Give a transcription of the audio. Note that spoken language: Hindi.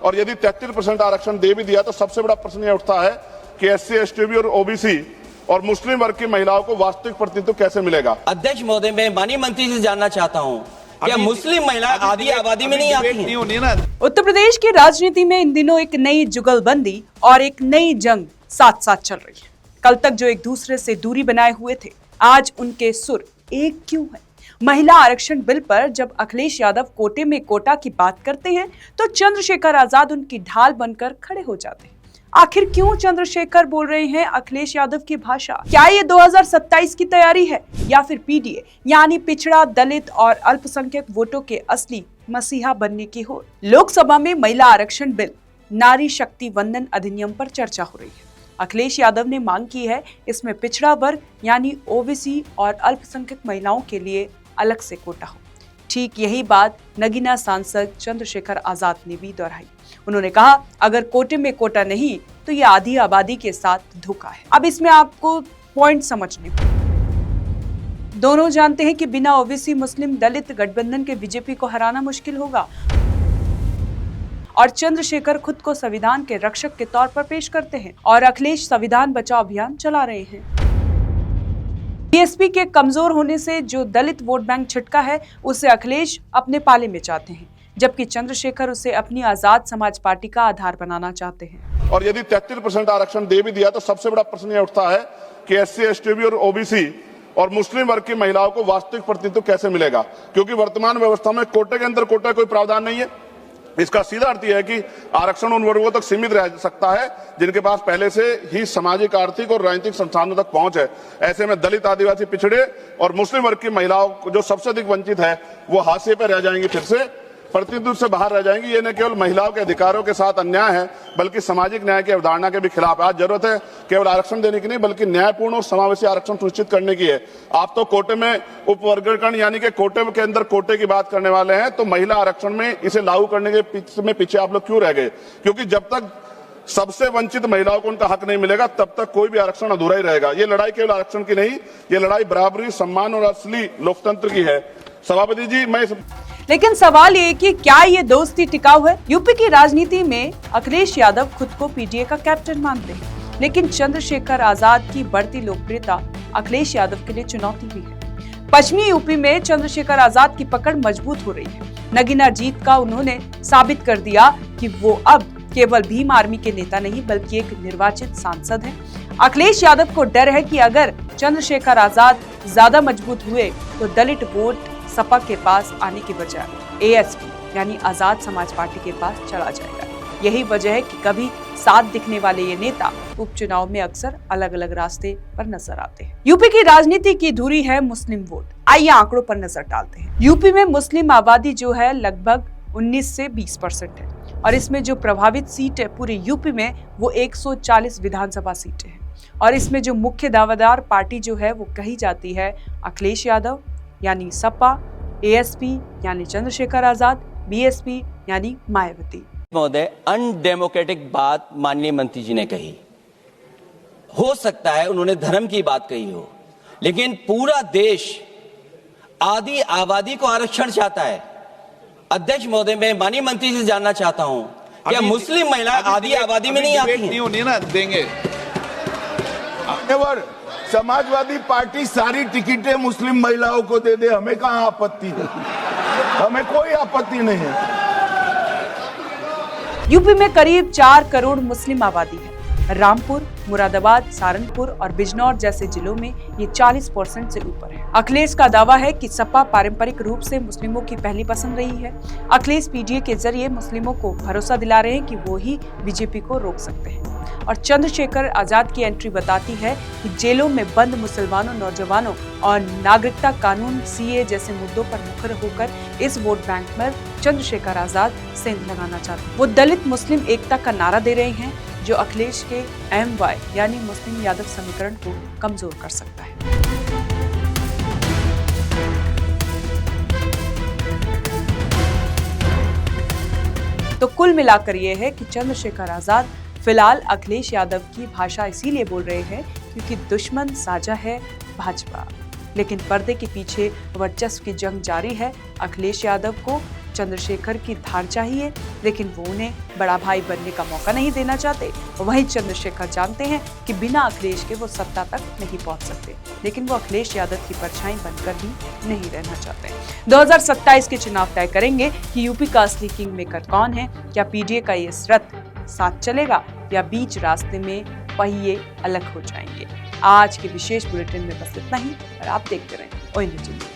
और यदि 33% आरक्षण दे भी दिया तो सबसे बड़ा प्रश्न यह उठता है कि एससी, एसटी और ओबीसी और मुस्लिम वर्ग की महिलाओं को वास्तविक प्रतिनिधित्व कैसे मिलेगा। अध्यक्ष महोदय, मैं माननीय मंत्री से जानना चाहता हूं, क्या मुस्लिम महिला आधी आबादी में नहीं आती हैं? उत्तर प्रदेश की राजनीति में इन दिनों एक नई जुगलबंदी और एक नई जंग साथ साथ चल रही है। कल तक जो एक दूसरे से दूरी बनाए हुए थे, आज उनके सुर एक क्यों है? महिला आरक्षण बिल पर जब अखिलेश यादव कोटे में कोटा की बात करते हैं तो चंद्रशेखर आजाद उनकी ढाल बनकर खड़े हो जाते हैं। आखिर क्यों चंद्रशेखर बोल रहे हैं अखिलेश यादव की भाषा? क्या ये 2027 की तैयारी है या फिर पीडीए यानी पिछड़ा, दलित और अल्पसंख्यक वोटों के असली मसीहा बनने की होड़? लोकसभा में महिला आरक्षण बिल, नारी शक्ति वंदन अधिनियम पर चर्चा हो रही है। अखिलेश यादव ने मांग की है इसमें पिछड़ा वर्ग यानी ओबीसी और अल्पसंख्यक महिलाओं के लिए अलग से कोटा हो। ठीक यही बात नगीना सांसद चंद्रशेखर आजाद ने भी दोहराई। उन्होंने कहा अगर कोटे में कोटा नहीं तो ये आधी आबादी के साथ धोखा है। अब इसमें आपको पॉइंट समझने होंगे। दोनों जानते हैं कि बिना ओबीसी मुस्लिम दलित गठबंधन के बीजेपी को हराना मुश्किल होगा और चंद्रशेखर खुद को संविधान के रक्षक के तौर पर पेश करते हैं और अखिलेश संविधान बचाओ अभियान चला रहे हैं। बीएसपी के कमजोर होने से जो दलित वोट बैंक छिटका है उसे अखिलेश अपने पाले में चाहते हैं, जबकि चंद्रशेखर उसे अपनी आजाद समाज पार्टी का आधार बनाना चाहते हैं। और यदि 33% आरक्षण दे भी दिया तो सबसे बड़ा प्रश्न यह उठता है कि एससी, एसटी और ओबीसी और मुस्लिम वर्ग की महिलाओं को वास्तविक प्रतिनिधित्व कैसे मिलेगा, क्योंकि वर्तमान व्यवस्था में कोटे के अंदर कोटा कोई प्रावधान नहीं है। इसका सीधा अर्थ यह है कि आरक्षण उन वर्गों तक सीमित रह सकता है जिनके पास पहले से ही सामाजिक, आर्थिक और राजनीतिक संसाधनों तक पहुंच है। ऐसे में दलित, आदिवासी, पिछड़े और मुस्लिम वर्ग की महिलाओं जो सबसे अधिक वंचित है वो हाशिए पर रह जाएंगी, फिर से प्रतिनिधित्व से बाहर रह जाएंगी। ये न केवल महिलाओं के अधिकारों के साथ अन्याय है बल्कि सामाजिक न्याय की अवधारणा के भी खिलाफ है। आज जरूरत है केवल आरक्षण देने की नहीं बल्कि न्यायपूर्ण और समावेशी आरक्षण सुनिश्चित करने की है। आप तो कोटे में उपवर्गीकरण यानी कि कोटे के अंदर कोटे की बात करने वाले हैं, तो महिला आरक्षण में इसे लागू करने के पीछे आप लोग क्यों रह गए? क्योंकि जब तक सबसे वंचित महिलाओं को उनका हक नहीं मिलेगा तब तक कोई भी आरक्षण अधूरा ही रहेगा। ये लड़ाई केवल आरक्षण की नहीं, ये लड़ाई बराबरी, सम्मान और असली लोकतंत्र की है। सभापति जी, मैं लेकिन सवाल ये कि क्या ये दोस्ती टिकाऊ है? यूपी की राजनीति में अखिलेश यादव खुद को पीडीए का कैप्टन मानते हैं, लेकिन चंद्रशेखर आजाद की बढ़ती लोकप्रियता अखिलेश यादव के लिए चुनौती भी है। पश्चिमी यूपी में चंद्रशेखर आजाद की पकड़ मजबूत हो रही है। नगीना जीत का उन्होंने साबित कर दिया कि वो अब केवल भीम आर्मी के नेता नहीं बल्कि एक निर्वाचित सांसद है। अखिलेश यादव को डर है कि अगर चंद्रशेखर आजाद ज्यादा मजबूत हुए तो दलित वोट सपा के पास आने की बजाय एएसपी यानी आजाद समाज पार्टी के पास चला जाएगा। यही वजह है कि कभी साथ दिखने वाले ये नेता उपचुनाव में अक्सर अलग अलग रास्ते पर नजर आते हैं। यूपी की राजनीति की धुरी है मुस्लिम वोट। आइए आंकड़ों पर नजर डालते हैं। यूपी में मुस्लिम आबादी जो है लगभग 19 से 20% है और इसमें जो प्रभावित सीट है पूरे यूपी में वो 140 विधानसभा सीटें हैं और इसमें जो मुख्य दावेदार पार्टी जो है वो कही जाती है अखिलेश यादव यानी सपा, एएसपी यानी चंद्रशेखर आजाद, बीएसपी यानी मायावती। महोदय, अनडेमोक्रेटिक बात माननीय मंत्री जी ने कही। हो सकता है उन्होंने धर्म की बात कही हो, लेकिन पूरा देश आधी आबादी को आरक्षण चाहता है। अध्यक्ष महोदय, मैं माननीय मंत्री से जानना चाहता हूं, क्या मुस्लिम महिला आधी आबादी में नहीं आती नहीं होनी ना देंगे। समाजवादी पार्टी सारी टिकटें मुस्लिम महिलाओं को दे दे, हमें कहां आपत्ति है? हमें कोई आपत्ति नहीं है। यूपी में करीब 4 करोड़ मुस्लिम आबादी है। रामपुर, मुरादाबाद, सहारनपुर और बिजनौर जैसे जिलों में ये 40% से ऊपर है। अखिलेश का दावा है कि सपा पारंपरिक रूप से मुस्लिमों की पहली पसंद रही है। अखिलेश पीडीए के जरिए मुस्लिमों को भरोसा दिला रहे हैं कि वो ही बीजेपी को रोक सकते हैं और चंद्रशेखर आजाद की एंट्री बताती है कि जेलों में बंद मुसलमानों, नौजवानों और नागरिकता कानून सीए जैसे मुद्दों पर मुखर होकर इस वोट बैंक में चंद्रशेखर आजाद सेंध लगाना चाहते हैं। वो दलित मुस्लिम एकता का नारा दे रहे हैं जो अखिलेश के MY यानी मुस्लिम यादव समीकरण को कमजोर कर सकता है। तो कुल मिलाकर ये है कि चंद्रशेखर आजाद फिलहाल अखिलेश यादव की भाषा इसीलिए बोल रहे हैं क्योंकि दुश्मन साझा है भाजपा, लेकिन पर्दे के पीछे वर्चस्व की जंग जारी है। अखिलेश यादव को चंद्रशेखर की धार चाहिए, लेकिन वो उन्हें बड़ा भाई बनने का मौका नहीं देना चाहते। वहीं चंद्रशेखर जानते हैं कि बिना अखिलेश के वो सत्ता तक नहीं पहुंच सकते, लेकिन वो अखिलेश यादव की परछाई बनकर भी नहीं रहना चाहते। 2027 के चुनाव तय करेंगे कि यूपी का असली किंग मेकर कौन है। क्या पीडीए का ये रथ साथ चलेगा या बीच रास्ते में पहिए अलग हो जाएंगे। आज के विशेष बुलेटिन में बस इतना ही, और आप देखते रहें OAI न्यूज़।